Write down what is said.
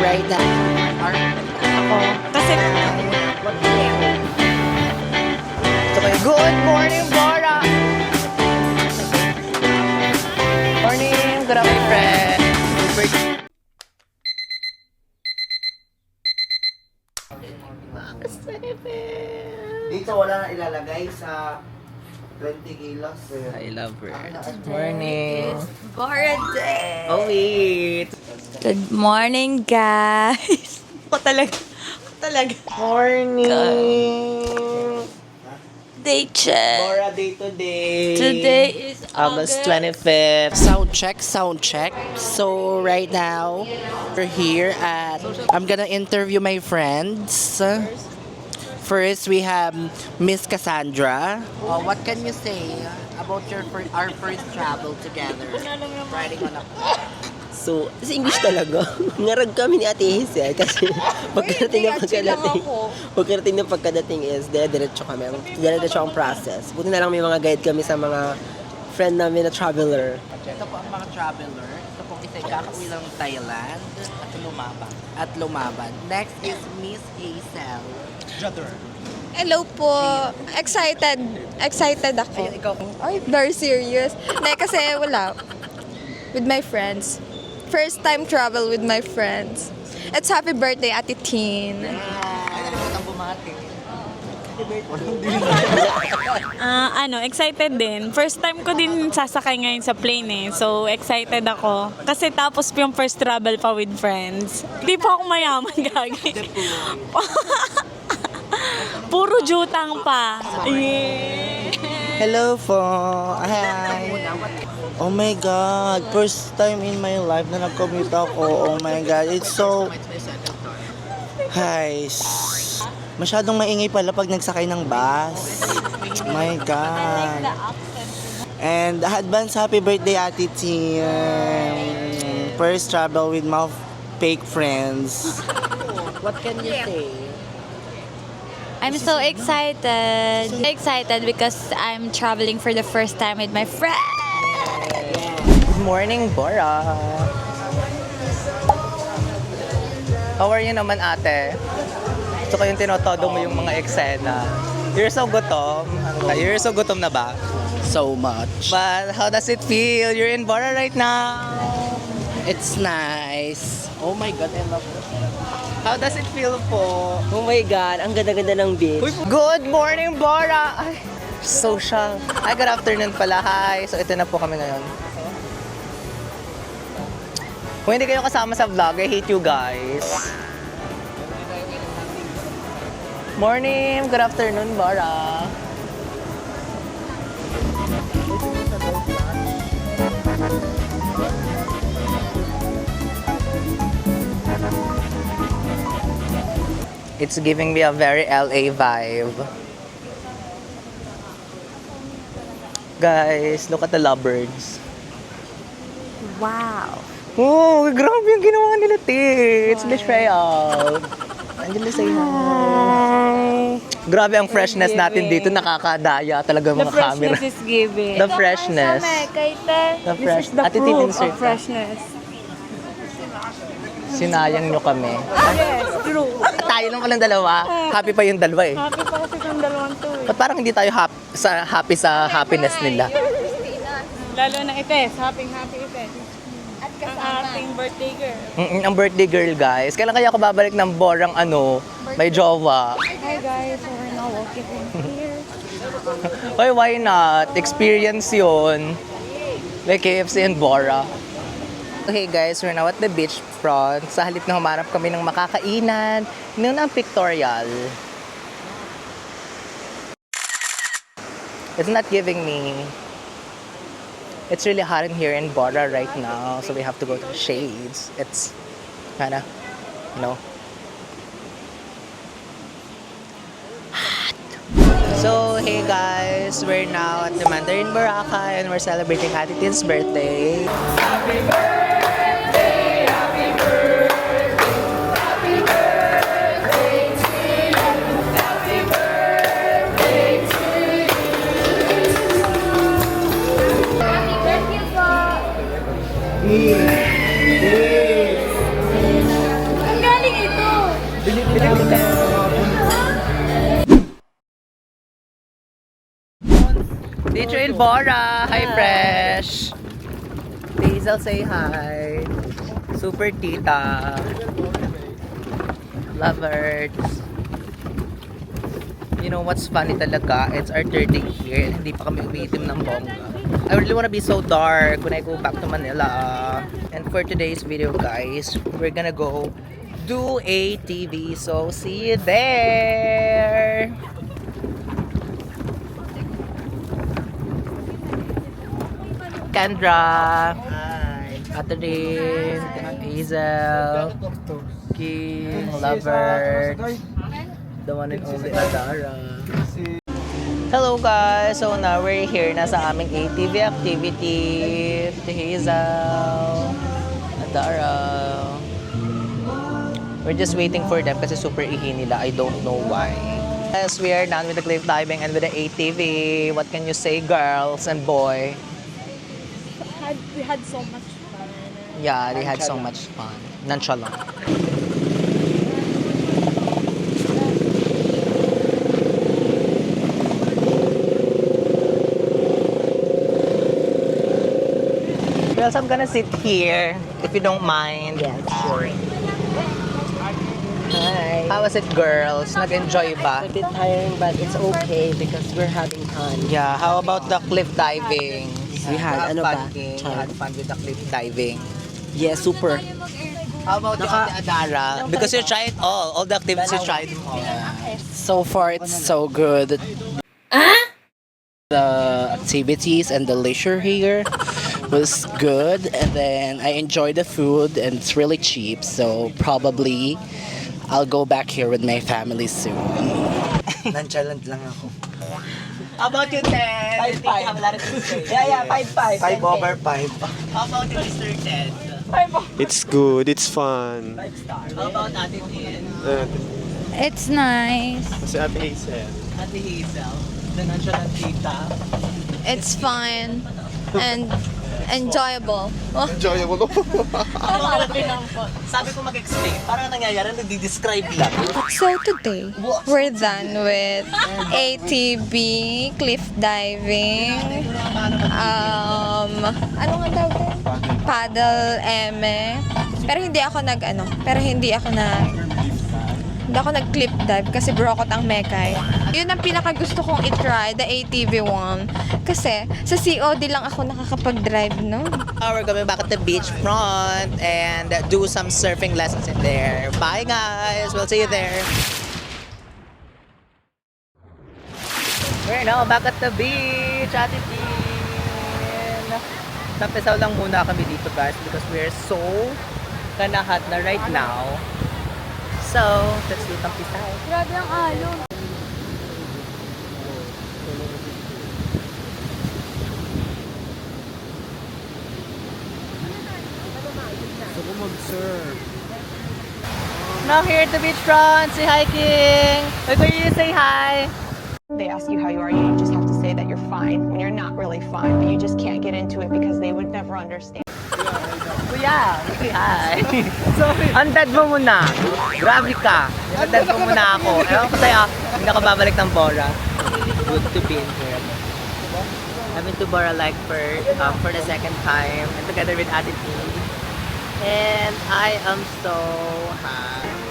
Right now. Ako. Kasi, Good morning, Bora! Morning, good afternoon, friend. Dito wala na ilalagay sa 20 kilos. I love her. Morning. Bora day! Oh, wait. Good morning, guys! Ako talaga. Morning. Day check. Bora day today. Today is August 25th. Sound check. So right now, we're here at, I'm gonna interview my friends. First, we have Miss Cassandra. What can you say about our first travel together? Riding on a... So, sa English talaga. Ngarag kami ni Ate Hazel kasi pagkarating ng pagkadating is dire-diretso kami. Dire-diretso ang process. Buti na lang may mga guide kami sa mga friend namin na traveler. Ito po ang mga traveler. Ito po isa kakauwi lang ng Thailand at lumaban. Next is Miss Hazel. Hello po. Excited ako. Ayun, ikaw. Ay, very serious. Hindi, kasi wala. With my friends. First time travel with my friends. It's happy birthday, Ate Teen. Ay, nalimutan bumati. Excited din. First time ko din sasakay ngayon sa plane eh. So, excited ako. Kasi tapos yung first travel pa with friends. Di pa ako mayaman, gagi. Puro jutang pa. Yeah. Hello po. Hi. Oh my God. First time in my life na nag-commute ako. Oh my God. It's so... Hi. Masyadong maingay pala pag nagsakay ng bus. My God. And advance happy birthday, Ate Tim. First travel with my fake friends. What can you say? I'm so excited. Excited because I'm traveling for the first time with my friend. Good morning, Bora. How are you naman, ate? Gusto ko yung tinotodo mo yung mga eksena. You're so gutom. You're so gutom na ba? So much. But how does it feel? You're in Bora right now. It's nice. Oh my God, I love it. How does it feel po? Oh my God, ang ganda-ganda ng beach. Good morning, Bora! Ay, social. Ay, good afternoon pala. Hi. So, ito na po kami ngayon. Kung hindi kayo kasama sa vlog, I hate you guys. Morning! Good afternoon, Bora. It's giving me a very LA vibe. Guys, look at the lovebirds. Wow. Oh, grabe yung ginawa nila, Te. It's betrayal. Angela, say hi. Grabe ang freshness natin dito. Nakakadaya talaga The mga camera. freshness is given. The freshness. The This fresh. is the Ate proof Titin, sir. of freshness. Sinayang nyo kami. Yes, true. Tayo lang palang dalawa. Happy pa yung dalawa eh. Happy pa kasi kung dalawang to eh. Ba't parang hindi tayo happy sa happiness nila? Lalo na Ites. Happy Ites. Ang ating birthday girl. Ang birthday girl, guys. Kailan kaya ako babalik ng borang may jowa? Hi guys, so we're now walking in here. Oy, why not? Experience yun. Like KFC and Bora. Okay guys, we're now at the beach front. Sa halip na humanap kami ng makakainan, noon ang pictorial. It's not giving me. It's really hot in here in Bora right now, so we have to go to the shades. It's kinda, hot. So, hey guys, we're now at the Mandarin Baraka and we're celebrating Ate Tin's birthday. Happy birthday, happy birthday, happy birthday to you, happy birthday to you. Happy birthday po. Teacher Ilbora, hi Fresh. Hazel, say hi. Super Tita. Lovers. You know what's funny talaga? It's our third day here and hindi pa kami umiitim ng bongga. I really wanna be so dark when I go back to Manila. And for today's video, guys, we're gonna go do a TV. So, see you there! Kendra, Hi. Catherine, Hazel, King, Lover, the one and only Adara. Hello guys! So now we're here na sa aming ATV activity. Hazel, Adara. We're just waiting for them kasi super ihi nila. I don't know why. Yes, we are done with the cliff diving and with the ATV. What can you say, girls and boy? We had so much fun. Yeah, they had so much fun. Nonchalant. Well, so I'm gonna sit here, if you don't mind. Yeah, sure. Hi. How was it, girls? Nag-enjoy ba? It's a bit tiring, but it's okay because we're having fun. Yeah, how about the cliff diving? We had, You ano had ba? fun, King? You had fun with the cliff diving. Yeah, super. How about you, Ate Adara? Because you tried all the activities you tried all. So far, it's so good. The activities and the leisure here was good, and then I enjoyed the food, and it's really cheap. So probably I'll go back here with my family soon. Nonchalant lang ako. How about you, Ted? 5-5. Yeah, 5-5. 5/5. How about you, Mr. Ted? It's good, it's fun. How about Ate Tin? It's nice. Kasi Ate Hazel. Ate Hazel? The nonchalant tita? It's fun and enjoyable. Enjoyable. Sabi ko mag-explain, parang nangyayari, nagdi-describe lang. So today, we're done with ATV, cliff diving, ano nga tawag doon? Paddle, eme. Pero hindi ako nag-cliff dive kasi brokot ang mekay. Yun ang pinakagusto kong i-try, the ATV one. Kasi sa COD lang ako nakakapag-drive, no? We're going back at the beach front and do some surfing lessons in there. Bye guys! We'll see you there. We're now back at the beach, Ate Tin. Tampisaw lang muna kami dito guys because we're so kanahat na right now. So, let's do tampisaw. Grabe ang alon. Now here at the beach front, say hi King! Wait for you to say hi! They ask you how you are, you just have to say that you're fine when you're not really fine, but you just can't get into it because they would never understand. Kuya, say hi. Undead mo muna. Grabe ka. Undead mo muna ako. Ewan ko sa'yo, hindi ako babalik ng Bora. Good to be in here. I've been to Bora like for the second time and together with Ate T. And I am so happy.